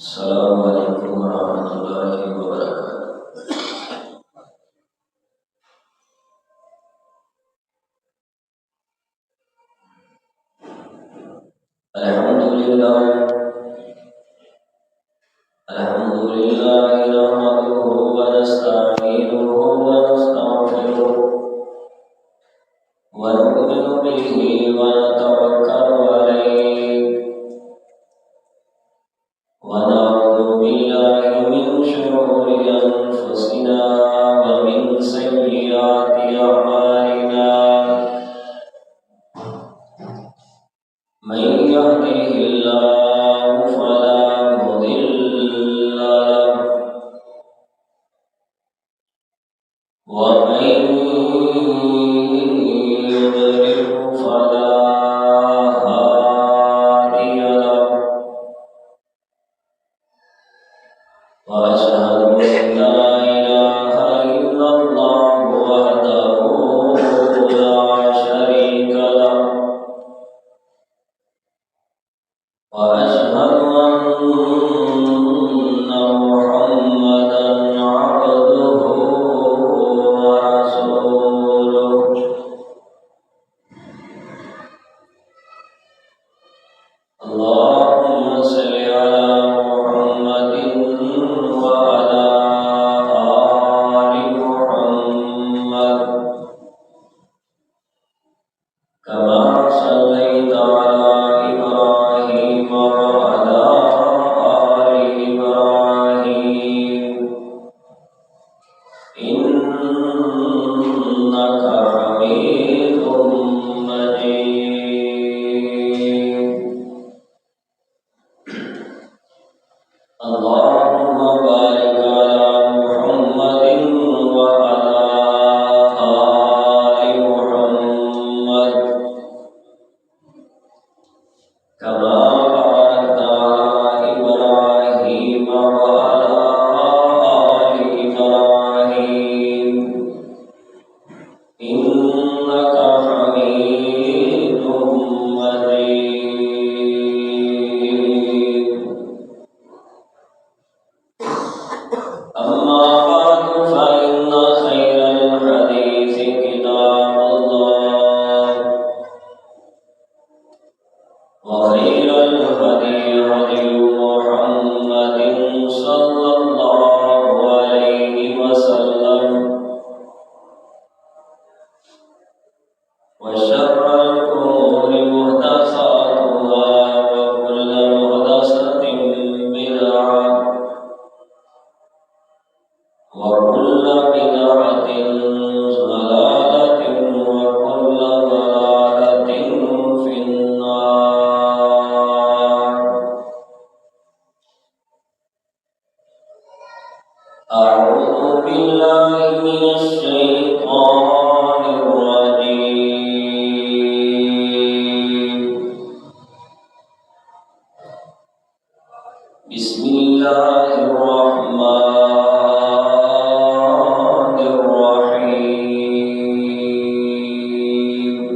السلام علیکم ورحمۃ اللہ وبرکاتہ۔ الحمدللہ نحمدہ ونستعینہ ونستغفرہ ونؤمن بہ ونتوکل علیہ ونعوذ باللہ من شرور انفسنا ومن سیئات اعمالنا من يهده الله فلا مضل له ومن يضلل فلا هادي له وأشهد أن لا إله إلا الله وحده لا شريك له وأشهد أن محمدا عبده ورسوله اللهم صل على محمد وعلى آل محمد كما صليت على إبراهيم وعلى آل إبراهيم إنك حميد مجيد اللهم بارك على محمد وعلى آل محمد كما باركت على إبراهيم وعلى آل إبراهيم إنك حميد مجيد أما بعد فإن خير الحديث كتاب الله وخير الهدي هدي محمد صلى الله عليه وسلم وشر الأمور محدثاتها وكل محدثة بدعة وكل بدعة ضلالة وكل ضلالة في النار أعوذ بالله من الشيطان الرجيم بسم الله الرحمن الرحيم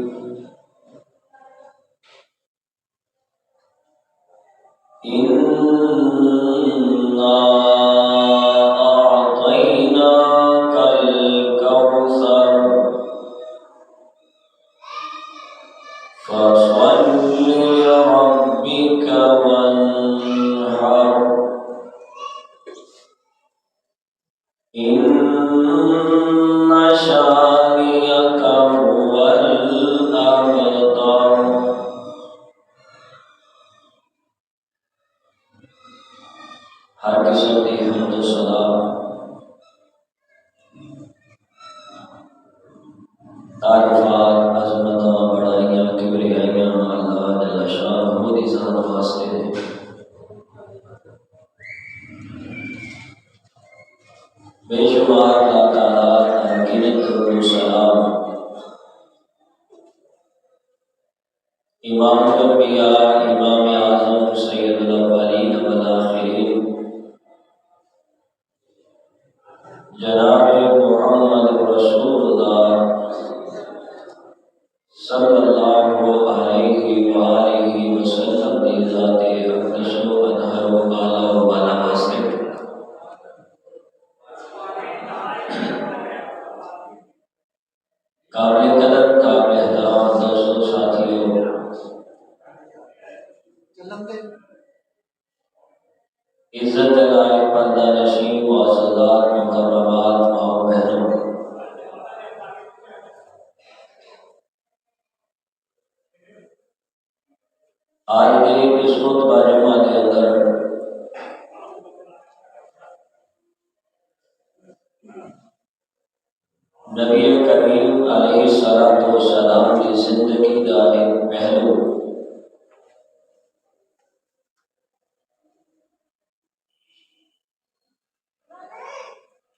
إنا أعطيناك الكوثر فصل لربك وانحر إن شانئك هو الأبتر ہر قسم کی حمد و ثنا تعریفات عظمتاں بڑائیاں کبریائیاں اللہ جل شانہ دی ذات واسطے ہیں۔ بے شمار تعداد انگنت درود و سلام امام الانبیاء امام اعظم سید الاولین والآخرین جناب محمد رسول اللہ صلی اللہ علیہ وآلہ وسلم دی ذات اقدس و اطہر و بالا و بالا عزت لائق پردہ نشین معززات مکرمات ماں بہنوں، آج کے اس خطبہ جمعہ کے اندر نبی کریم علیہ السلام کی زندگی کا ایک پہلو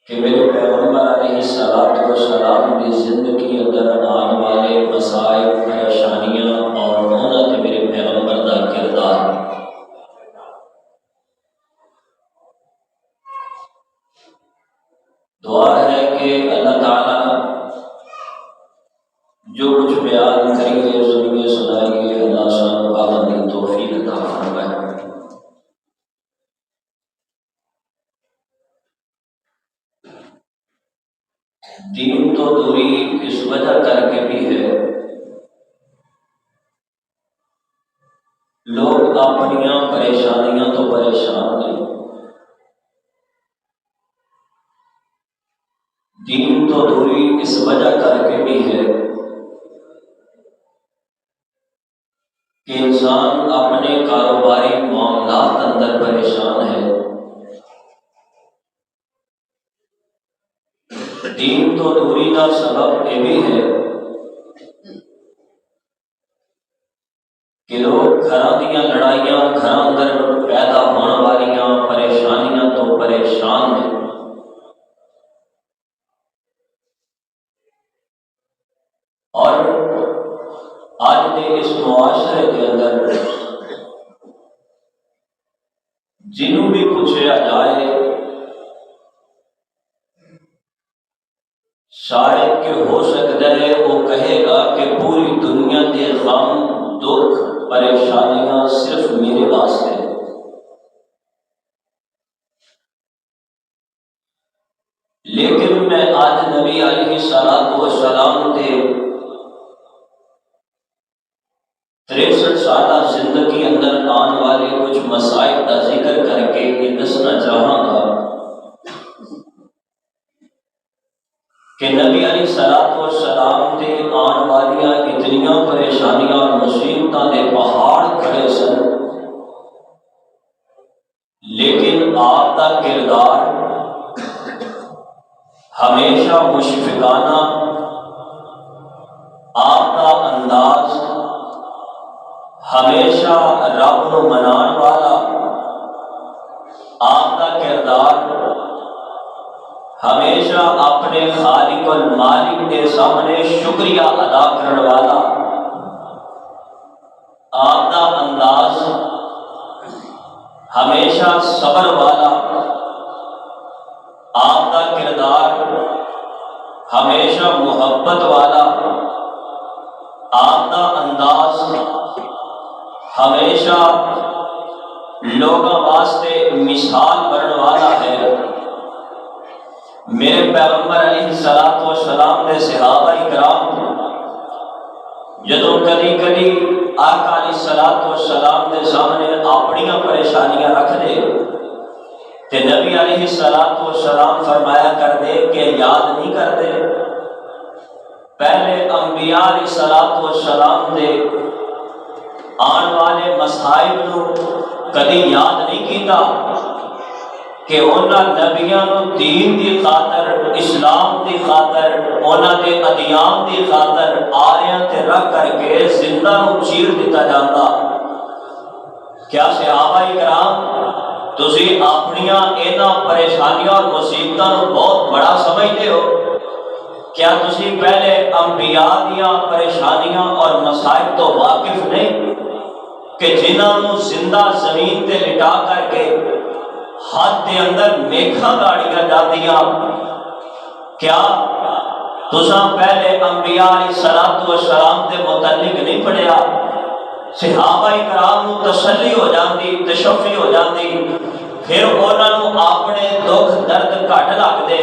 کہ میرے پیغمبر علیہ السلام کی زندگی اندر آنے والے مسائل، پریشانیاں اور ہونا کہ میرے پیغمبر کا کردار دعا ہے کہ اللہ تعالیٰ جو کچھ بیان کریے سنیے سنائیے اللہ سان پابندی توفیق عطا فرمائے۔ دین تو دوری اس وجہ کر کے بھی ہے، لوگ اپنی پریشانیاں تو پریشان نہیں، دین تو دوری اس وجہ کر کے بھی ہے کہ انسان اپنے کاروباری معاملات اندر پریشان ہے، دین تو دوری کا سبب یہ بھی ہے کہ لوگ گھراں دیاں لڑائیاں، گھراں اندر پیدا ہونے والیاں پریشانیاں تو پریشان ہیں، اور آج کے اس معاشرے کے اندر جنہوں بھی پوچھا جائے شاید کہ ہو سکتا ہے وہ کہے گا کہ پوری دنیا کے غم دکھ پریشانیاں صرف میرے واسطے، لیکن میں آج نبی علیہ السلام کے 63 سالہ زندگی اندر آنے والے کچھ مسائل کا ذکر کر کے یہ دسنا چاہوں گا کہ نبی علیہ السلام کے آن والیاں اتنیاں پریشانیاں اور مصیبتاں دے پہاڑ کھڑے سن، لیکن آپ کا کردار ہمیشہ مشفقانہ، آپ کا انداز ہمیشہ رب نو منان والا، آپ کا کردار ہمیشہ اپنے خالق المالک کے سامنے شکریہ ادا کرنے والا، آپ کا انداز ہمیشہ صبر والا، آپ کا کردار ہمیشہ محبت والا، آپ کا انداز ہمیشہ لوگوں واسطے مثال بننے والا ہے۔ میرے پیغمبر علیہ السلام نے صحابہ کرام جدوں کدی کدی آقا علیہ السلام کے سامنے اپنی پریشانیاں رکھ دے تے نبی علیہ السلام فرمایا کر دے کہ یاد نہیں کرتے، پہلے انبیاء علیہ السلام دے آن والے مسائل نو کدی یاد نہیں کیتا کہ انہاں نبیاں نو دین دی خاطر، اسلام دی خاطر، انہاں دے ادیان دی خاطر آریاں تے رکھ کر کے زندہ نو چیر دیتا جاتا۔ کیا صحابہ کرام تسی اپنیاں انہاں پریشانیاں اور مصیبتاں نو بہت بڑا سمجھتے ہو؟ کیا تسی پہلے انبیاء دیاں پریشانیاں اور مصائب تو واقف نہیں کہ جنہاں نو زندہ زمین تے لٹا کر کے ہاتھ دے اندر میکھاں گاڑیاں جاندیاں؟ کیا تساں پہلے انبیاء علیہ السلام دے متعلق نہیں پڑھیا؟ صحابہ کرام نو تسلی ہو جاندی، تشفی ہو جاندی، پھر انہاں نو اپنے دکھ درد گھٹ لگدے۔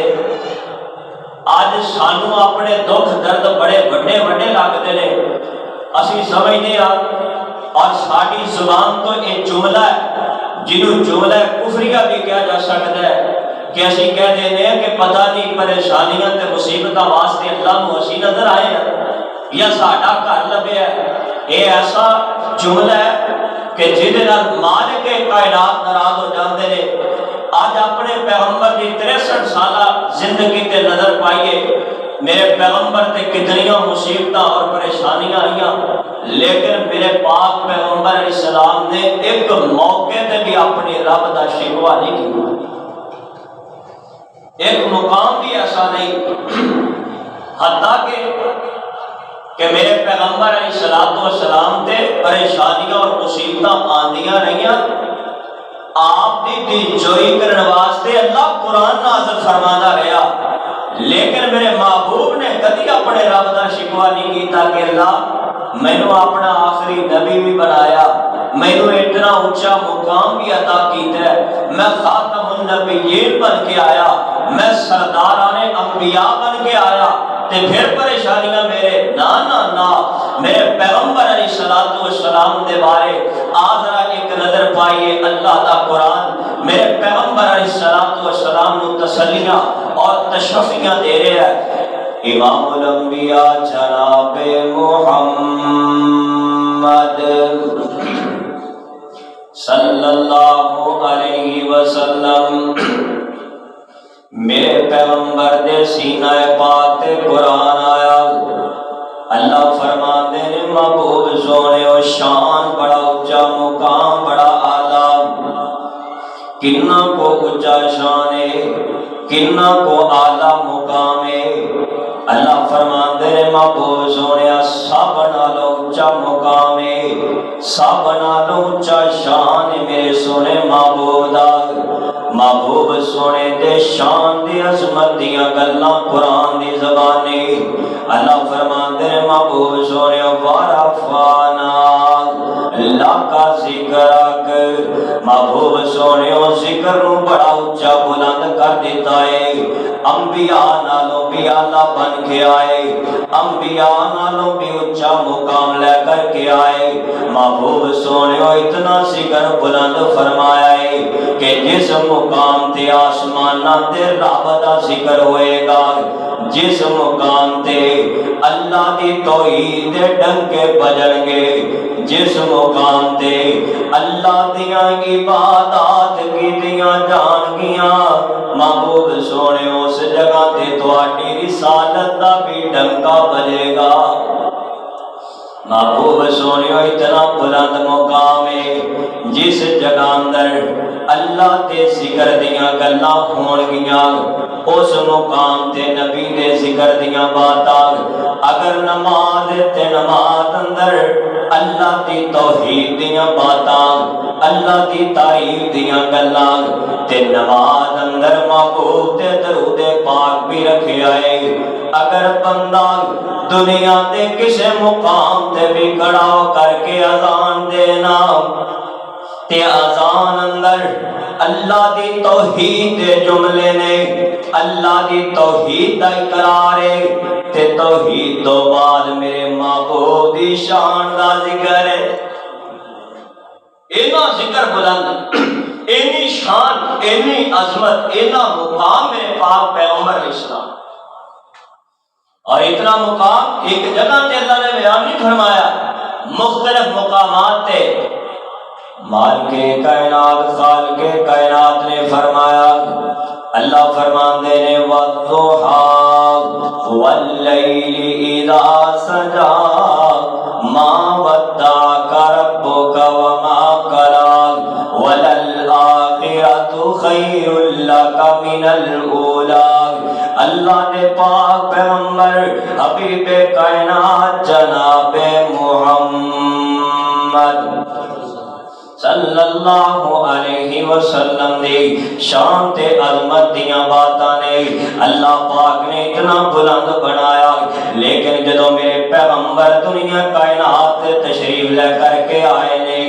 اج سانو اپنے دکھ درد بڑے وڈے وڈے لگتے ہیں، اسی سمجھنے اور ساری زبان تو ایک جملہ ہے جنہوں جملہ کفریہ بھی کیا جا سکتا ہے کہ اسی کہہ دینے ہیں کہ پتہ نہیں پریشانیاں تے مصیبتاں واسطے اللہ نوں اسی نظر آئے ہیں یا ساڈا گھر لبے ہے۔ یہ ایسا جملہ ہے کہ جہدے نال مالک کائنات ناراض ہو جاندے نے۔ آج اپنے پیغمبر کی 63 سالہ زندگی تے نظر پائیے، میرے پیغمبر تے کتنیاں مصیبتاں اور پریشانیاں آئیاں، لیکن میرے پاک پیغمبر علیہ السلام نے ایک موقع تے بھی اپنی رب دا شکوہ نہیں کیا، ایک مقام بھی ایسا نہیں، حتیٰ کہ میرے پیغمبر علیہ السلام تے پریشانیاں اور مصیبتاں آندیاں رہیاں، آپ دی دلجوئی کرنے واسطے اللہ قرآن نازل فرمانا گیا، لیکن میرے محبوب نے کبھی اپنے رب دا شکوہ نہیں کیتا کہ اللہ مینوں اپنا آخری نبی بھی بنایا، مینوں اتنا اونچا مقام بھی عطا کیتا ہے، میں خاتم النبیین بن کے آیا، میں سرداران انبیاء بن کے آیا، تے پھر پریشانیاں میرے نا میرے پیغمبر علیہ السلام دے بارے آذرا ایک نظر پائیے۔ اللہ دا قرآن میرے پیغمبر علیہ السلام نو تسلیاں اور تشفیاں دے رہا ہے۔ امام الانبیاء جناب محمد صلی اللہ علیہ وسلم میرے پیغمبر دے سینہ پاک تے قرآن آیا، اللہ فرماتے ہیں محبوب سونے و شان بڑا اونچا مقام بڑا اعلیٰ، کنا کو اونچا شان ہے کنا کو اعلیٰ مقام ہے۔ اللہ فرماتے ہیں محبوب سونے سب نالوں اونچا مقام ہے، سب نالوں اونچا شان ہے میرے سونے محبوب دا۔ محبوب سونے دے شان دی عظمت دیاں گلاں قرآن دی زبانی، اللہ فرماندے نے محبوب سونے وارفانا لاکا ذکرک، محبوب سونے ذکر نو بڑا اونچا بلند کر دیتا ہے، انبیاء نالوں بھی اعلیٰ بن کے آئے، انبیاء نالوں بھی اونچا مقام لے کر کے آئے۔ محبوب سونے اتنا ذکر بلند فرمایا ہے کہ جس مقام تے آسماناں تے رب دا ذکر ہوئے گا، جس مقام تے اللہ دی توحید دے ڈنکے بجن گے، جس مقام تے اللہ دیاں عبادات کیتیاں جان گیاں، محبوب سونے اس جگہ تے تواڈی رسالت دا بھی ڈنکا بجے گا۔ محبوب سونے اتنا بلند مقام ہے جس جگہ اندر اللہ دے ذکر دیاں گلاں ہون گیاں، اس مقام تے نبی دے ذکر دیاں باتاں، اگر نماز تے نماز اندر اللہ دی توحید دیاں باتاں، اللہ دی تعریف دیاں گلاں، تے نماز اندر محبوب تے درود پاک بھی رکھے آئے۔ اگر بندہ دنیا دے کسے مقام تے بھی کھڑا ہو کر کے اذان دینا، تے اذان اندر اللہ دی توحید دے جملے نے، اللہ دی توحید دا اقرار ہے، تے توحید تو بعد میرے محبوب دی شان دا ذکر ہے۔ اینا ذکر بلند، اینی شان، اینی عظمت، اینا مقام میرے پاک پیغمبر علیہ السلام، اور اتنا مقام ایک جگہ تے اللہ نے بیان نہیں فرمایا، مختلف مقامات تے مالک کائنات خالق کائنات نے فرمایا۔ اللہ فرماندے نے وَالضُّحَىٰ وَاللَّيْلِ إِذَا سَجَىٰ مَا وَدَّعَكَ رَبُّكَ وَمَا قَلَىٰ وَلَلْآخِرَةُ خَيْرٌ لَكَ مِنَ الْأُولَىٰ۔ اللہ نے پاک پیغمبر حبیب کائنات جناب محمد صلی اللہ علیہ وسلم دی شان تے عظمت دیاں باتاں نے اللہ پاک نے اتنا بلند بنایا، لیکن جدو میرے پیغمبر دنیا کائنات تے تشریف لے کر کے آئے نے،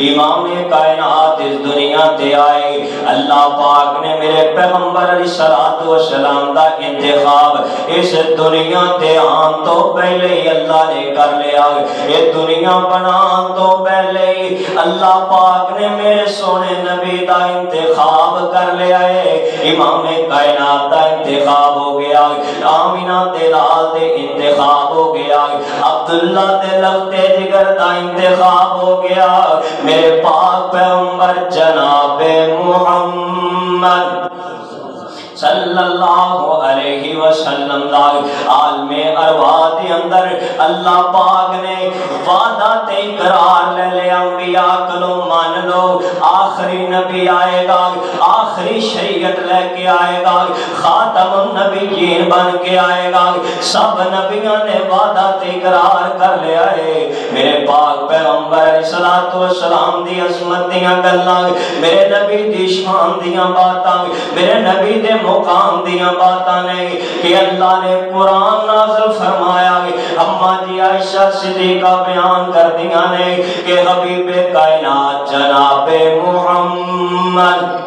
امام کائنات اس دنیا تے آئے، اللہ پاک نے میرے پیغمبر علیہ الصلوۃ والسلام دا انتخاب اس دنیا تے آن تو پہلے ہی اللہ نے کر لیا، یہ دنیا بنان تو پہلے ہی اللہ پاک نے میرے سونے نبی دا انتخاب کر لیا ہے، امام کائنات دا انتخاب ہو گیا، آمینہ دے لال دے انتخاب ہو گیا، عبداللہ دے لفتے جگر دا انتخاب ہو گیا، میرے پاک پیغمبر جناب محمد صلی اللہ علیہ وسلم دا عالم ارواح دے اندر اللہ پاک نے وعدہ تے اقرار لے لے، انبیاء کلو مان لو، آخری نبی آئے گا، آخری شریعت لے کے آئے گا، خاتم النبیین بن کے آئے گا، سب نبیوں نے وعدہ تے اقرار کر لیا ہے، میرے پاک پیغمبر علیہ الصلوۃ والسلام دی عظمت دیاں گلاں، میرے نبی دی شان دیاں باتاں، میرے نبی دے مقام دیاں باتاں نے کہ اللہ نے قرآن نازل فرمایا، اماں جی عائشہ صدیقہ بیان کر دیا نے کہ حبیب کائنات جناب محمد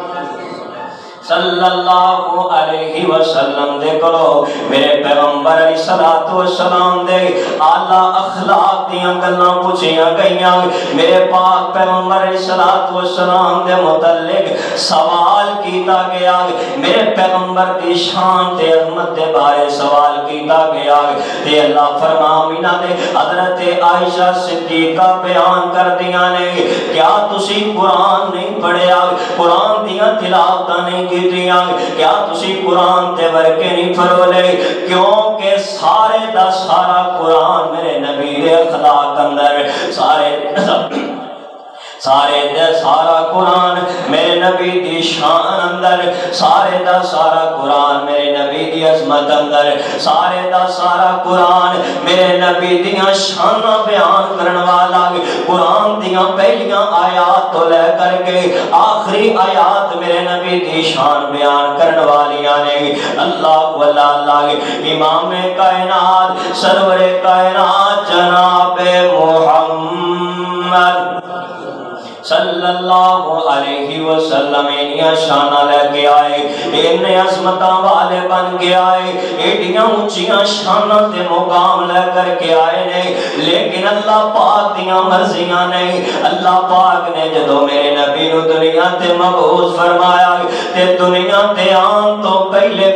صلی اللہ علیہ وسلم دے کرو میرے پیغمبر علیہ الصلوۃ والسلام دے اعلیٰ اخلاق دیاں گلاں پوچھیاں گئیاں، میرے پاک پیغمبر علیہ الصلوۃ والسلام دے متعلق سوال کیتا گیا، میرے پیغمبر دی شان تے عظمت دے بارے سوال کیتا گیا، تے اللہ فرمایا نے حضرت عائشہ صدیقہ بیان کر دیاں نے کیا تسی قرآن نہیں پڑھیا، قرآن دیاں تلاوتاں نہیں کیا تسی قرآن تے ورکے نہیں پھرولے، کیونکہ سارے دا سارا قرآن میرے نبی دے اخلاق اندر سارے دا سارا قرآن میرے نبی دی شان اندر، سارے دا سارا قرآن میرے نبی دی عظمت اندر، سارے دا سارا قرآن میرے نبی دیاں شاناں بیان کرن والا، قرآن دیاں پہلیاں آیات تو لے کر کے آخری آیات میرے نبی دی شان بیان کرن والیاں نے، اللہ واللہ امام کائنات سرور کائنات جناب محمد صلی اللہ علیہ وسلم انہی شانہ لے کے آئے، انہی عظمتاں والے بن کے آئے، ایڈیاں اونچیاں شانہ تے مقام لے کر کے آئے نے، لیکن اللہ پاک دیاں مرضیاں نے، اللہ پاک نے جدو میرے نبی نو دنیا تے مبعوث فرمایا تے دنیا تے آن تو پہلے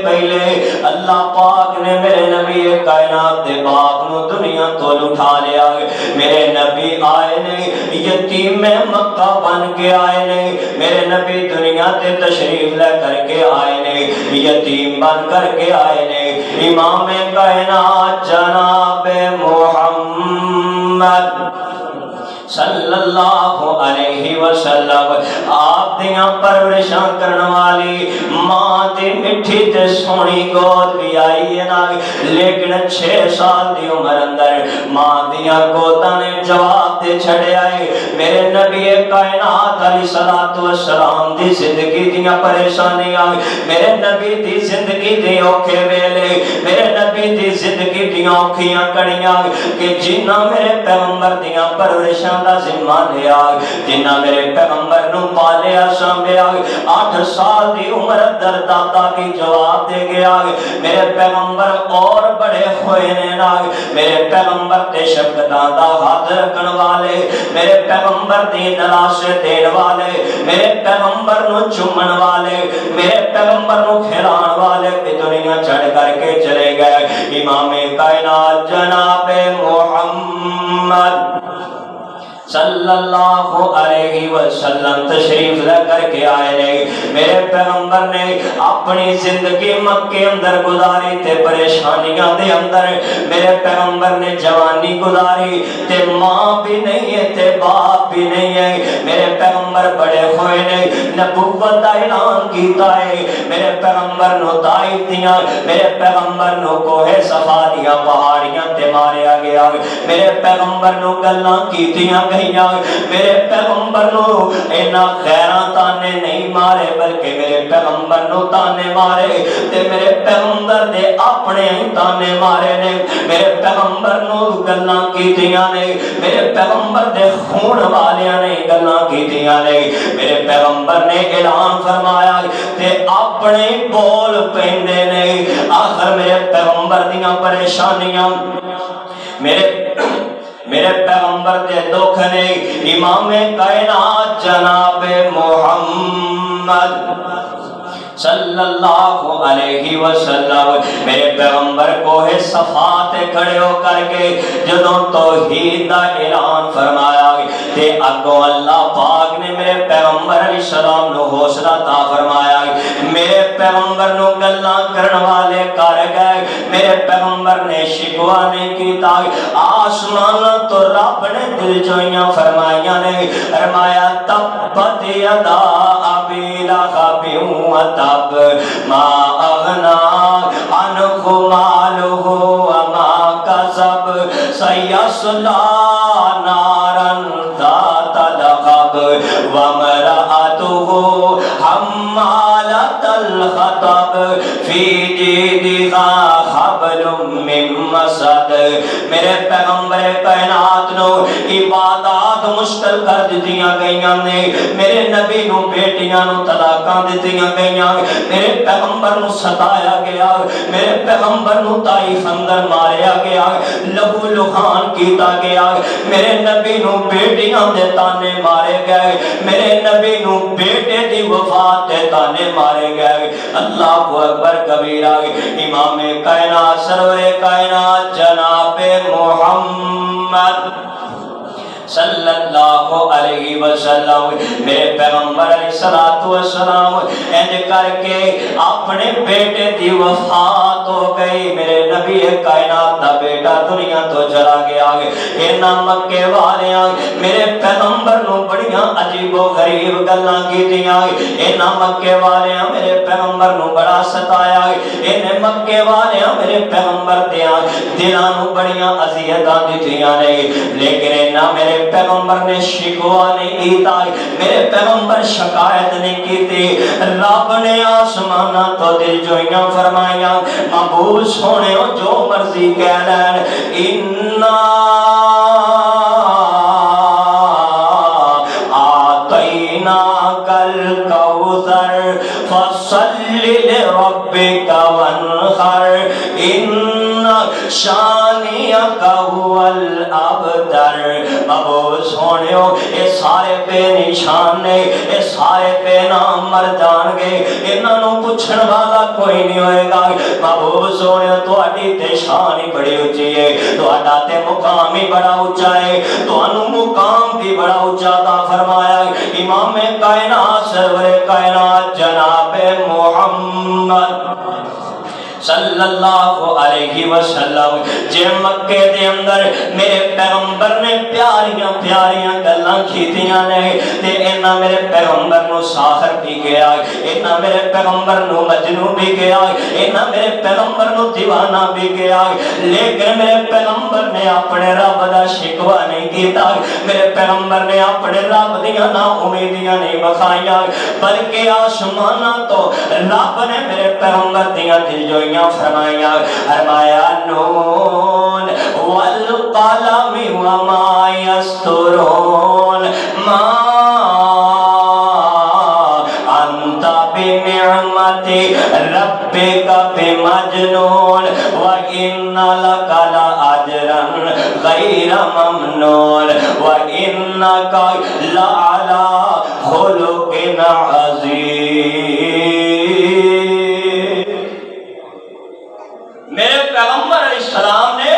اللہ پاک نے میرے نبی کائنات دے باپ نو دنیا تو لٹھا لیا، میرے نبی آئے نے یتیم میں مکہ بن کے آئے نے، میرے نبی دنیا تے تشریف لے کر کے آئے نے، یتیم بن کر کے آئے نے، امام کائنات جناب محمد صلی اللہ علیہ وسلم آپ دیاں پرورشاں کرن والی ماں تے مٹھی تے سونی گود بھی آئی ہے نا، لیکن 6 سال دی عمر اندر ماں دیاں گوداں نے جواب دے چھڑے آئے، میرے نبی کائنات علیہ الصلوۃ والسلام دی زندگی دیاں پریشانیاں، میرے نبی دی زندگی دی اوکھے ویلے، میرے نبی دی زندگی دیاں اوکھیاں کڑیاں کہ جنہ میرے پیغمبر دیاں پرورشاں دا ذمہ لیا، جنہ میرے پیغمبر نو پالیا سامبیا، 8 سال دی عمر در دادا بھی جواب دے گیا، میرے پیغمبر اور بڑے ہوئے نے نا، میرے پیغمبر تے شفقتاں دا ہاتھ رکھن والے، میرے پیغمبر دی دلاشے دین والے، میرے پیغمبر نو چومن والے، میرے پیغمبر نو کھلان والے بھی دنیا چڑھ کر کے چلے گئے، امام کائنات جناب محمد صلی اللہ علیہ وسلم تشریف لے کر کے آئے نے، میرے پیغمبر نے اپنی زندگی مکے اندر گزاری تے پریشانیاں دے اندر، میرے پیغمبر نے جوانی گزاری تے ماں بھی نہیں ہے تے باپ بھی نہیں ہے، میرے پیغمبر بڑے ہوئے نے، نبوت دا اعلان کیتا ہے، میرے پیغمبر نو طائف دیاں، میرے پیغمبر نو کوہ صفا دیاں پہاڑیاں تے ماریا گیا، میرے پیغمبر نو گلاں کیتیاں، میرے پیغمبر نو اینا خیران تا تانے نہیں مارے بلکہ میرے پیغمبر نو تانے مارے تے میرے پیغمبر دے اپنے ہی تانے مارے نے میرے پیغمبر نو گلاں کیتیاں نے میرے پیغمبر دے خون والیاں نے گلاں کیتیاں نے میرے پیغمبر نے اعلان فرمایا تے اپنے بول پیندے نے آخر میرے پیغمبر دیاں پریشانیاں میرے پیغمبر دے دکھ نے امام کائنات جناب محمد صلی اللہ علیہ وسلم میرے پیغمبر کوہ صفا تے کھڑے ہو کر کے جدوں توحید دا اعلان فرمایا تے اگوں اللہ پاک نے میرے پیغمبر علیہ السلام نو حوصلہ عطا فرمایا میرے پیغمبر نو گلاں کرن والے کر گئے میرے پیغمبر نے شکوا نہیں کیتا آسمان تو رب نے دل جوئیاں فرمائیاں نے فرمایا تبت یدا ابی لہب وتب ما اغنا عنہ مالہ وما کسب سیصلی نارا ذات لہب وامرأتہ حمالۃ الحطب فی جیدہا حبل من مسد میرے پیغمبر کائنات نو عبادات مشکل کر دتیاں گئیاں نے میرے نبی نو بیٹیاں نو طلاقاں دتیاں گئیاں میرے پیغمبر نو ستایا گیا میرے پیغمبر نو طائف اندر ماریا گیا لہو لہان کیتا گیا میرے نبی نو بیٹیاں دے تانے مارے گئے میرے نبی نو بیٹے دی وفات دے تانے مارے گئے اللہ اکبر کبیرہ امام کائنات سرور کائنات جناب محمد صلی اللہ علیہ وسلم میرے پیغمبر علیہ السلام انج کر کے اپنے بیٹے دی وفات ہو گئی میرے نبی کائنات دا بیٹا دنیا تو چلا گیا اینا مکے والیاں میرے پیغمبر نو بڑیاں عجیب و غریب گلاں کیتیاں اینا مکے والیاں میرے پیغمبر نو بڑا ستایا اینے مکے والیاں میرے پیغمبر دیاں دلاں نو بڑیاں اذیتاں دتیاں نے لیکن اینا میرے پیغمبر نے شکوا نہیں کیتا میرے پیغمبر شکایت نہیں کیتی رب نے آسمانہ تو دل جوئیاں فرمائیاں محبوب سونے جو مرضی کہہ لین اِنَّا آتَيْنَاكَ الْكَوْثَرَ فَصَلِّ لِرَبِّكَ وَانْحَرْ إِنَّ شَانِئَكَ هُوَ الْأَبْتَرُ محبوب سونیو اے سارے بے نشان نے اے سارے بے نام مر جان گے انہاں نو پوچھن والا کوئی نہیں ہوئے گا محبوب سونیو تہاڈی تے شان ہی بڑی اونچی ہے تہاڈا تے مقام ہی بڑا اونچا ہے تانوں مقام بھی بڑا اونچا عطا فرمایا امام کائنات سرور کائنات جناب محمد صلی اللہ علیہ وسلم جے مکے دے اندر میرے پیغمبر نے پیاریاں پیاریاں گلاں کیتیاں نے تے اینا میرے پیغمبر نو ساحر بھی گیا اینا میرے پیغمبر نو مجنون بھی گیا اینا میرے پیغمبر نو دیوانہ بھی گیا لیکن میرے پیغمبر نے اپنے رب دا شکوا نہیں کیتا میرے پیغمبر نے اپنے رب دیاں نا امیدیاں نہیں بخائیاں بلکہ آسمانہ تو رب نے میرے پیغمبر دیاں دل جوئیاں فرمایا نون والقلم وما يسطرون ما انت بنعمت ربك بمجنون وان لك لاجرا غير ممنون وانك لعلى خلق عظيم میرے پیغمبر علیہ السلام نے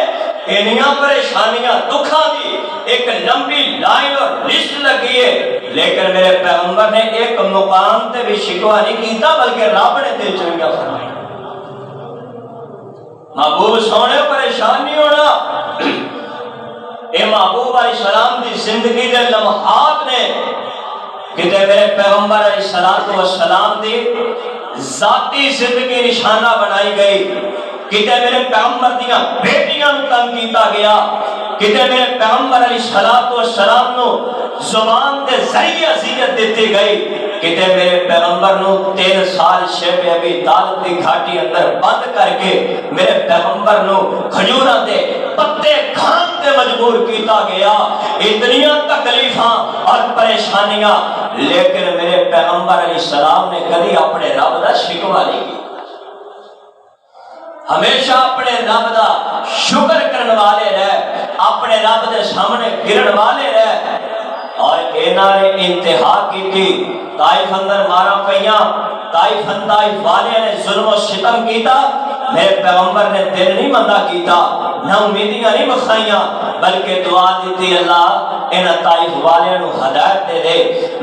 انہیاں پریشانیاں دکھاں دی ایک لمبی لائن اور لسٹ لگی ہے لیکن میرے پیغمبر نے ایک مقام تے بھی شکوا نہیں کیتا بلکہ رب نے دل چوئیاں فرمائی محبوب سونے پریشان نہیں ہونا اے محبوب علیہ السلام دی زندگی دے لمحات نے کتے میرے پیغمبر علیہ السلام دی ذاتی زندگی نشانہ بنائی گئی کتے میرے پیغمبر دیاں بیٹیاں نو تنگ کیتا گیا کتے میرے پیغمبر علیہ السلام نو زبان دے ذریعے اذیت دیتی گئی کتے میرے پیغمبر نو 3 سال شیب ابی طالب دی گھاٹی اندر بند کر کے میرے پیغمبر نو کھجوراں دے پتے کھان تے مجبور کیتا گیا، اتنیاں تکلیفاں اور پریشانیاں، لیکن میرے پیغمبر علیہ السلام نے کبھی اپنے رب دا شکوہ نہیں کیا، ہمیشہ اپنے رب دا شکر کرنے والے رہے، اپنے رب دے سامنے گرن والے رہے۔ اور انہاں نے انتہا کی تھی، طائف اندر مارا پیاں، طائف والے نے ظلم و ستم کیتا، میرے پیغمبر نے دل نہیں مندہ کیتا، نہ امیدیاں نہیں بخائیاں، بلکہ دعا دیتی اللہ انہاں طائف والے نو ہدایت دے دے۔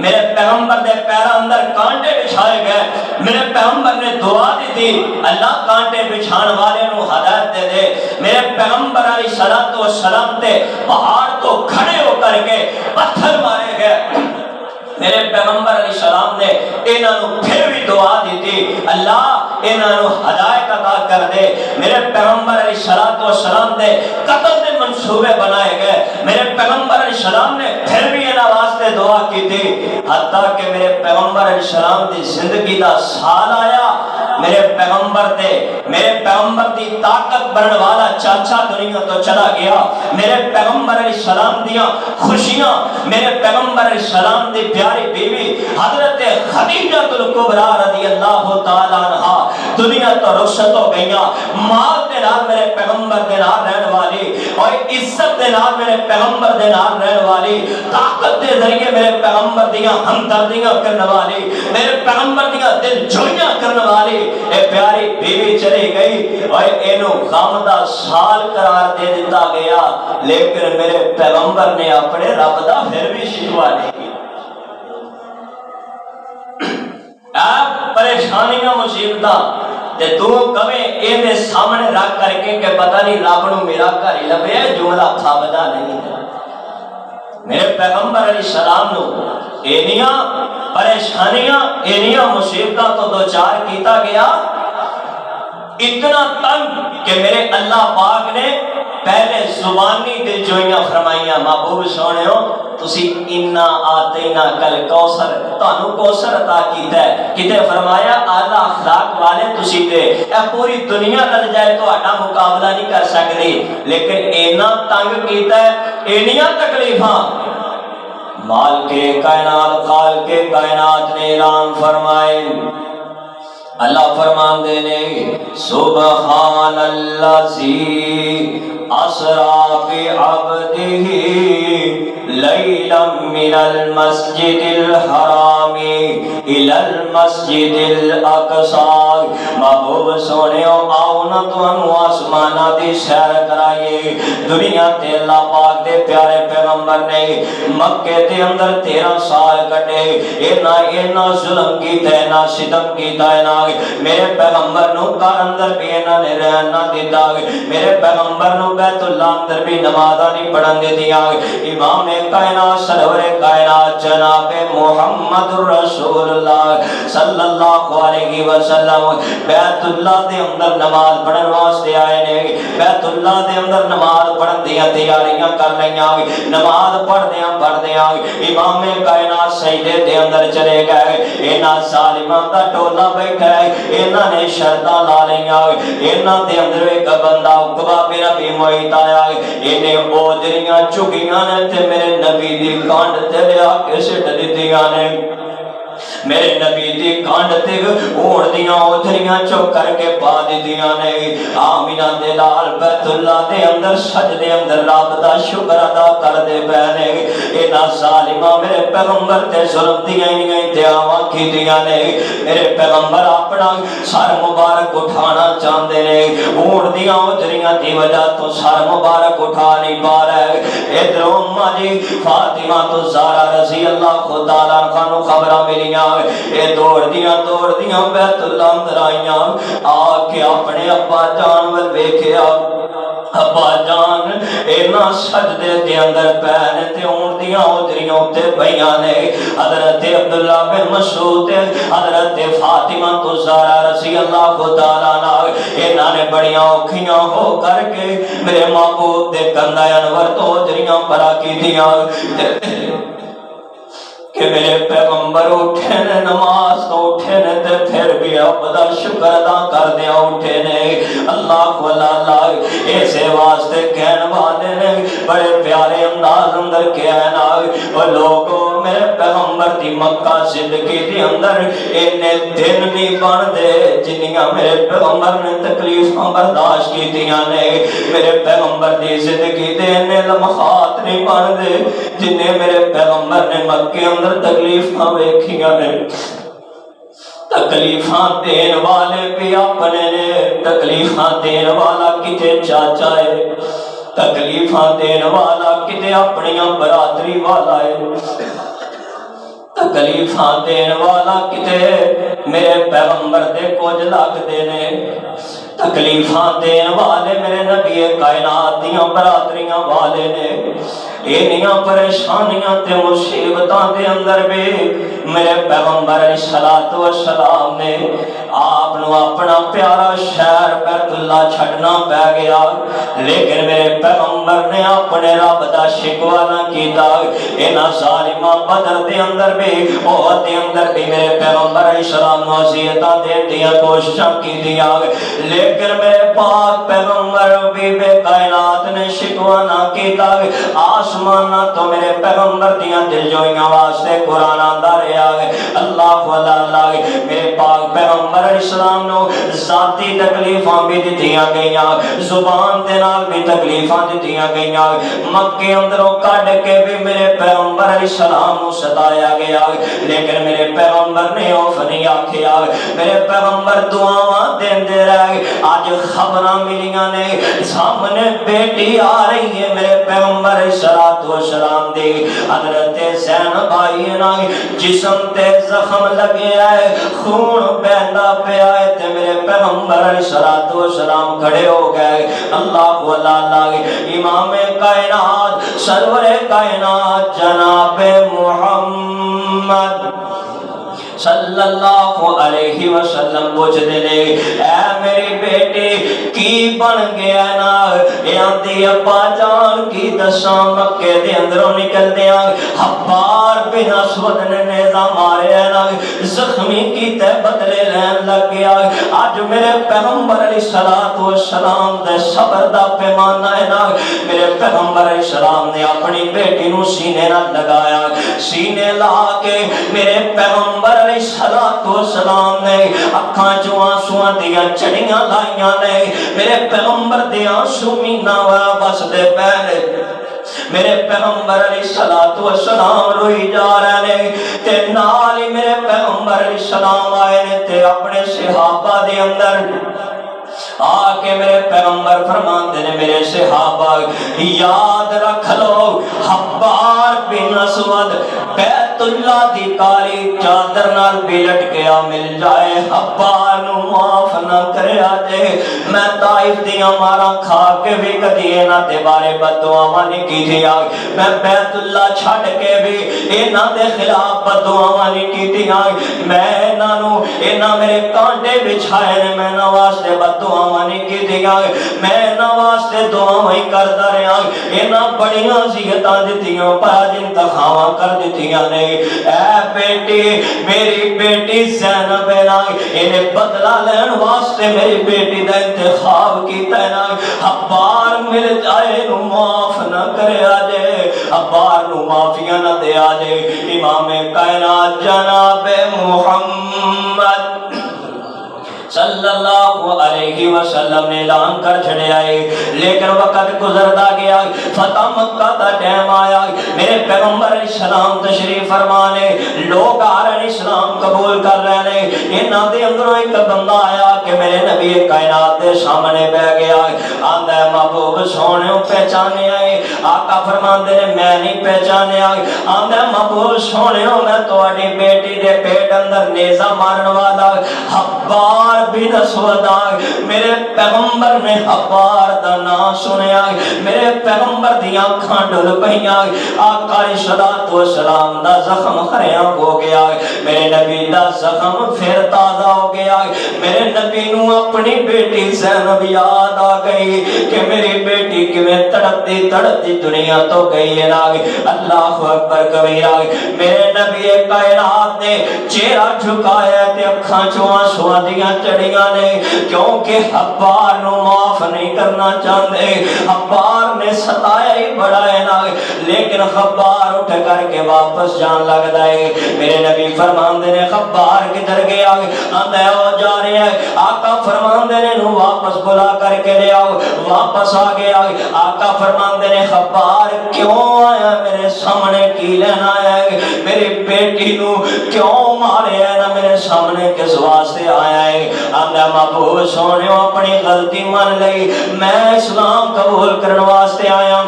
میرے پیغمبر دے پیرا اندر کانٹے بچھائے گئے، میرے پیغمبر نے دعا دیتی اللہ کانٹے بچھان والے نو ہدایت دے دے۔ میرے پیغمبر علیہ السلام تے پہاڑ تو کھڑے ہو کر کے پتھر مارے گئے، میرے پیغمبر علیہ السلام نے انہاں نو پھر بھی دعا دیتی اللہ انہاں نو ہدایت عطا کر دے۔ میرے پیغمبر علیہ السلام دے قتل دے منصوبے بنائے گئے، میرے پیغمبر علیہ السلام نے پھر بھی انہاں واسطے دعا کی تھی، حتیٰ کہ میرے پیغمبر علیہ السلام دی زندگی دا سال آیا، میرے پیغمبر دی طاقت بڑھن والا چاچا دنیا تو چلا گیا، میرے پیغمبر علیہ السلام دیاں خوشیاں، میرے پیغمبر علیہ السلام دی پیاری بیوی حضرت خدیجہ الکبریٰ رضی اللہ تعالیٰ عنہ دنیا تو رخصت ہو گئیاں، مال دے نال میرے پیغمبر دے نال رہن والی اور عزت دے نال میرے پیغمبر دے نال رہن والی، طاقت دے ذریعے میرے پیغمبر دیاں ہمدردیاں کرنے والی، میرے پیغمبر دیاں دل جوئیاں کرنے والی اے پیاری بیوی چلی گئی اور اینو غم دا سال قرار دے دیتا گیا، لیکن میرے پیغمبر نے اپنے رب دا پھر بھی شکوہ نہیں کیا۔ آپ پریشانیاں مصیبتاں تے تو کبھی اے سامنے رکھ کر کے کہ پتہ نہیں رب نو میرا گھر ہی لبے ہے، جملہ ثابتہ نہیں ہے۔ میرے پیغمبر علیہ السلام نو اینیاں پریشانیاں اینیاں مصیبتاں تو دوچار کیتا گیا، اتنا تنگ کہ میرے اللہ پاک نے پہلے زبانی دل جوئیاں فرمائیاں محبوب سونے ہو تسی انا آتینا کل کوثر، تانوں کوثر عطا کیتا ہے، کتے فرمایا اعلیٰ اخلاق والے تسی دے، اے پوری دنیا لڑ جائے تو اڈا مقابلہ نہیں کر سکتی، لیکن اینا تنگ کیتا ہے، اینیاں تکلیفاں۔ مال کے کائنات خال کے کائنات نے اعلان فرمائے، اللہ فرمان دینے سبحان اللذی اسرا بعبدہ لیلا من المسجد الحرام الى المسجد الاقصی۔ محبوب سونےو آؤ نہ تانوں آسماناں دی سیر کرائیے، دنیا تے اللہ پاک دے پیارے پیغمبر نے مکے دے اندر 13 سال کٹے، اینا ظلم کیتا ہے، نہ ستم کیتا ہے، نہ میرے پیغمبر نو گھر اندر بھی انہاں نے رہن نہ دیتا، میرے پیغمبر نو بیت اللہ اندر بھی نمازاں نہیں پڑھن دیتیاں۔ امام کائنات سرور کائنات جناب محمد رسول اللہ صلی اللہ علیہ وسلم بیت اللہ دے اندر نماز پڑھن واسطے آئے نے، بیت اللہ دے اندر نماز پڑھن دیاں تیاریاں کر لیاں، نماز پڑھدیاں امام کائنات سجدے دے اندر چلے گئے، انہاں ظالماں دا ٹولا بیٹھا ہے، انہاں نے شرطاں لا لیاں، انہاں دے اندر ایک بندہ عقبہ بن ابی معیط آیا، انہیں اوجریاں چکیاں نے تے میرے نبی دی کانڈ تے لیا کے سٹ دتیاں نے، میرے نبی دی کانڈ تے اون دیاں اوجریاں چک کر کے پا دتیاں نے، آمینہ دے لال بیت اللہ دے اندر سجدے اندر رب دا شکر ادا کر دے پہنے، انہاں ظالماں میرے پیغمبر تے ظلم دیاں انتہاواں کیتیاں نے، میرے پیغمبر اپنا سر مبارک اٹھانا چاہتے نے، اون دیاں اوجریاں دی وجہ تو سر مبارک اٹھا نہیں پا رہے، ادھر اماں جی فاطمہ تو زہرا رضی اللہ تعالیٰ عنہ نو خبراں ملیاں، اے دوڑ دیاں بیت اللہ اندر آئیاں، آ کے اپنے ابا جان ول ویکھیا، ابا جان اینا سجدے دے اندر پہنے تے اون دیاں اوجریاں تے بیاں نے، حضرت عبداللہ بن مسعود حضرت فاطمہ تو زہرا رضی اللہ تعالیٰ عنہ انہاں نے بڑیاں اوکھیاں ہو کر کے میرے معبود دے کندھے انور تو اوجریاں پرا کی دیاں، کہ میرے پیغمبر اٹھے نے نماز تو اٹھے نے تے پھر بھی رب دا شکر ادا کردیا اٹھے نے اللہ اللہ ایسے واسطے کہن والے نے بڑے پیارے انداز اندر کہنا اور لوگوں میرے پیغمبر دی مکہ زندگی دی اندر اینے دن نہیں بن دے جنیاں میرے پیغمبر نے تکلیفاں برداشت کیتیاں نے میرے پیغمبر دی زندگی دے اینے لمحات نہیں بن دے جنہیں میرے پیغمبر نے مکے اندر تکلیفاں ویکھیاں نے تکلیفاں دین والے بھی اپنے نے تکلیفاں دین والا کتے چاچا ہے تکلیفاں دین والا کتے اپنیاں برادری والا ہے تکلیفاں دین والا کتے میرے پیغمبر دے کچھ لگ دینے تکلیفاں دین والے میرے نبی کائنات دیاں برادریاں والے نے اینیاں پریشانیاں تے مصیبتاں دے اندر بھی میرے پیغمبر علیہ السلام نے آپ نو اپنا پیارا شہر بیت اللہ چھڑنا پہ گیا لیکن میرے پیغمبر نے اپنے رب دا شکوہ نہ کیتا اینا ظالمہ بدر دے اندر بھی عہد دے اندر بھی میرے پیغمبر علیہ السلام نو اذیتاں دے دیا کوششاں کی دیا لیکن میرے پاک پیغمبر بھی بے کائنات نے شکوہ نہ کیتا آسمانہ تو میرے پیغمبر دیاں دل جوئیاں واسطے قرآن آندہ رہا ہے اللہ اللہ میرے پاک پیغمبر علیہ السلام نو ذاتی تکلیفاں بھی دیتیاں گئیاں زبان دے نال بھی تکلیفاں دیتیاں گئیاں مکے اندروں کڈ کے بھی میرے پیغمبر علیہ السلام نو ستایا گیا لیکن میرے پیغمبر نے اوف نہیں آکھیا میرے پیغمبر دعاواں دیندے رہے آج خبراں ملیاں نے سامنے بیٹی آ رہی ہے میرے پیغمبر علیہ السلام دی حضرت زینب آئی نا جسم تے زخم لگے آئے خون بہندا پیا ہے تے میرے پیغمبر علیہ السلام کھڑے ہو گئے اللہ اللہ امام کائنات سرور کائنات جناب محمد صلی اللہ علیہ وسلم پوچھ دے لے اے میری بیٹی کی بن گیا نا یاندی ابا جان کی دساں مکے دے اندروں نکل دیا حبار بن اسود نے نیزہ مارے نا زخمی کی تے بدلے لین لگ گیا آج میرے پیغمبر علیہ السلام دے صبر دا پیمانہ ہے نا میرے پیغمبر علیہ السلام نے اپنی بیٹی نو سینے نہ لگایا سینے لا کے میرے پیغمبر علیہ السلام نے اکھاں چوں آنسواں دیاں چڑیاں لائیاں نے میرے پیغمبر دے آنسو مینہ ورا بس دے پہلے میرے پیغمبر علیہ السلام روئی جا رہے نے تے نال ہی میرے پیغمبر علیہ السلام آئے نے تے اپنے صحابہ دے اندر آکے میرے پیغمبر فرماندے نے میرے صحابہ یاد رکھ لو حبار بن اسود بیت اللہ دی کالی چادر نال بلٹ گیا مل جائے حبار نو معاف نہ کریا جے میں طائف دیاں ماراں کھا کے بھی کدی انہاں دے بارے بد دعاواں نہیں کیتیاں میں بیت اللہ چھڈ کے بھی انہاں دے خلاف بد دعاواں نہیں کیتیاں میں انہاں نو انہاں میرے کانٹے بچھائے نے میں انہاں واسطے بد دعاواں نہیں کیتیاں میں انہاں واسطے دعاواں ہی کردا رہیا انہاں بڑیاں اذیتاں دتیاں پر انتخاباں کر دتیاں نے اے بیٹی میری بیٹی زینب نا انہیں بدلہ لین واسطے میری بیٹی دا انتخاب کیتا ہے نا حبار مل جائے نو معاف نہ کرے آجے حبار نو معافیاں نہ دے آجے امام کائنات جناب محمد صلی اللہ علیہ وسلم نے اعلان کر چھڑے آئے لیکن وقت گزردا گیا فتح مکہ دا ٹائم آیا میرے پیغمبر علیہ السلام تشریف فرمانے لوگ آ رہے ہیں اسلام قبول کر رہے ہیں انہاں دے اندروں ایک بندہ آیا کہ میرے نبی کائنات دے سامنے بیٹھ گیا آندا ہے محبوب سونےو پہچانے آئے آقا فرماندے نے میں نہیں پہچانے آئے آندا ہے محبوب سونےو میں تہاڈی بیٹی دے پیٹ اندر نیزہ مارن والا حبار بن اسود میرے پیغمبر نے حبار دا نام سنیا میرے پیغمبر دی آنکھاں ڈل پئیاں آقا علیہ السلام دا زخم خریاں ہو گیا میرے نبی دا زخم پھر تازہ ہو گیا میرے نبی نو اپنی بیٹی زینب یاد آ گئی کہ میری بیٹی کیویں تڑپتی دنیا تو گئی ہے. اللہ اکبر کبیرہ. میرے نبی کائنات نے چہرہ جھکایا تے اکھاں چوں آنسو دیاں چڑیاں نے کیونکہ حبار نو معاف نہیں کرنا چاہتے. حبار نے ستایا ہی بڑا ہے نا لیکن خبار اٹھ کر کے واپس جان لگتا ہے. میرے نبی فرماندے نے خبار کدھر گیا آندا ہے او جا رہا ہے. آقا فرماندے نے نو واپس بلا کر کے لے آؤ. واپس آ گیا. آقا فرماندے نے خبار کیوں آیا میرے سامنے کی لینا ہے میری بیٹی نو کیوں مارے ہے نا میرے سامنے کس واسطے آیا ہے. آندا محبوب سونے اپنی غلطی من لئی میں اسلام قبول کرنے واسطے آیا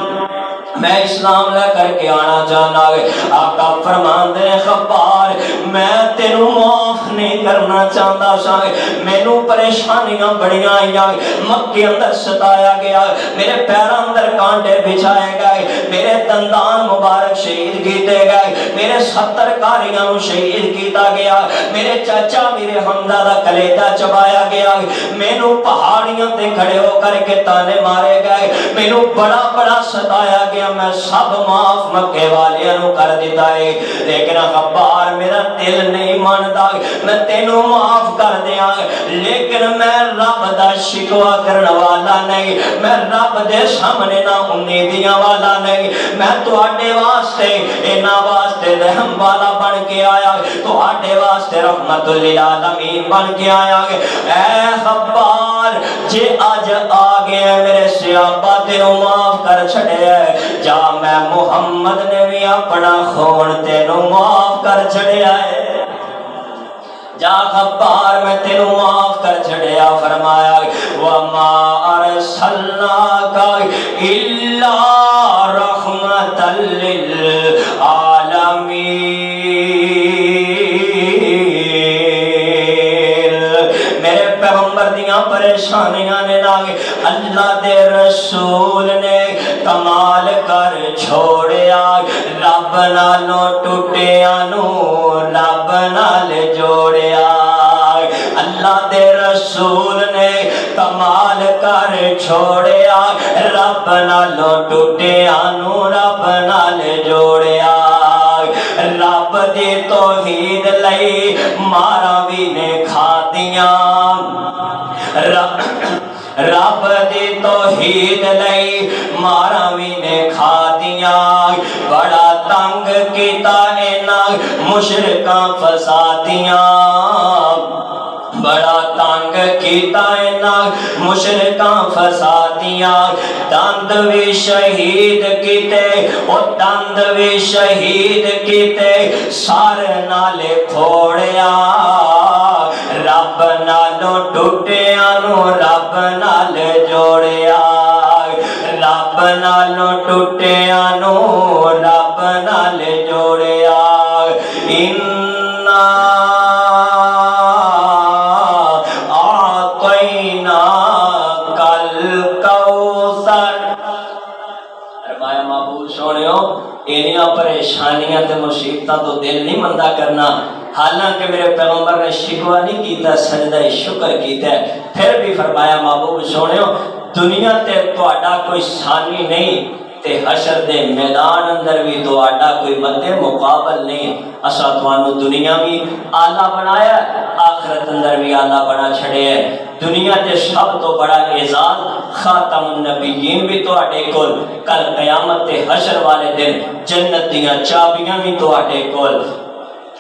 میں اسلام لے کر کے آنا چاہنا. آقا فرماندے خبار میں تینوں معاف نہیں کرنا چاہتا سا. مینوں پریشانیاں بڑیاں آئیاں مکے اندر ستایا گیا میرے پیراں اندر کانٹے بچھائے گئے میرے دندان مبارک شہید کیتے گئے میرے 70 کاریاں نو شہید کیتا گیا میرے چاچا میرے حمزہ دا کلیجہ چبایا گیا مینوں پہاڑیاں تے کھڑے ہو کر کے تانے مارے گئے مینوں بڑا بڑا ستایا گیا میں سب معاف مکے والیاں نو کر دیتا ہے. لیکن خبار میرا دل نہیں مانتا میں تینوں معاف کر دیا لیکن میں رب دا شکوا کرنے والا نہیں میں رب دے سامنے نہ امیدیاں والا نہیں میں تواڈے واسطے انہاں واسطے رحم والا بن کے آیا تواڈے واسطے رحمت للعالمین بن کے آیا. اے خبار جے اج آ گیا میرے صحابہ تینوں معاف کر چھڑے جا میں محمد نے بھی اپنا خون تینوں معاف کر چھڑیا ہے. جا خبار میں تینوں معاف کر چھڑیا. فرمایا وما ارسلناک الا رحمتا للعالمین. میرے پیغمبر دیاں پریشانیاں نے لاگے اللہ دے رسول نے کمال کر چھوڑیا رب نالوں ٹوٹیا نو رب نال جوڑیا. اللہ دے رسول نے کمال کر چھوڑیا رب نالوں ٹوٹیا نو رب نال جوڑیا. رب دی توحید لئی مارا بھی نے کھادیاں رب دی توحید لئی مارا بھی نے کھادیاں. بڑا تنگ کیتا انہاں مشرکاں فسادیاں بڑا تنگ کیتا انہاں مشرکاں فسادیاں. دند بھی شہید کیتے او دند بھی شہید کیتے سارے نالے پھوڑیا رب نالوں ٹوٹیا نو رب نال جوڑیا رب نالوں ٹوٹیا نو رب نال جوڑیا. پریشانیاں تے مصیبتاں تو دل نہیں مندہ کرنا. حالانکہ میرے پیغمبر نے شکوہ نہیں کیتا سجدہ شکر کیتا ہے. پھر بھی فرمایا محبوب سونیو دنیا تے تہاڈا کوئی ثانی نہیں تے حشر دے میدان اندر بھی تہاڈا کوئی مد مقابل نہیں. اسا تانوں دنیا بھی آلہ بنایا آخرت اندر بھی آلہ بنا چھڑے ہے. دنیا تے سب تو بڑا اعزاز خاتم النبیین بھی تہاڈے کول کل قیامت تے حشر والے دن جنت دیاں چابیاں بھی تہاڈے کول.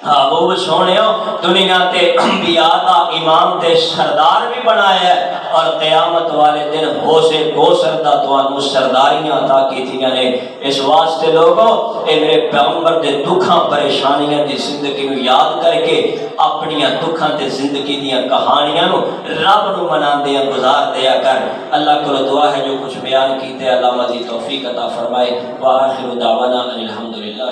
محبوب سونیو دنیا تے انبیاء دا امام تے سردار بھی بنایا ہے اور قیامت والے دن ہوسے کوثر دا تانوں سرداریاں عطا کیتیاں نے. اس واسطے لوگوں اے میرے پیغمبر دے دکھاں پریشانیاں دی زندگی نو یاد کر کے اپنیاں دکھاں تے زندگی دیاں کہانیاں نو رب نو مناندیاں گزار دیا کر. اللہ کو دعا ہے جو کچھ بیان کیتے اللہ مزید توفیق عطا فرمائے. وآخر دعوانا الحمدللہ.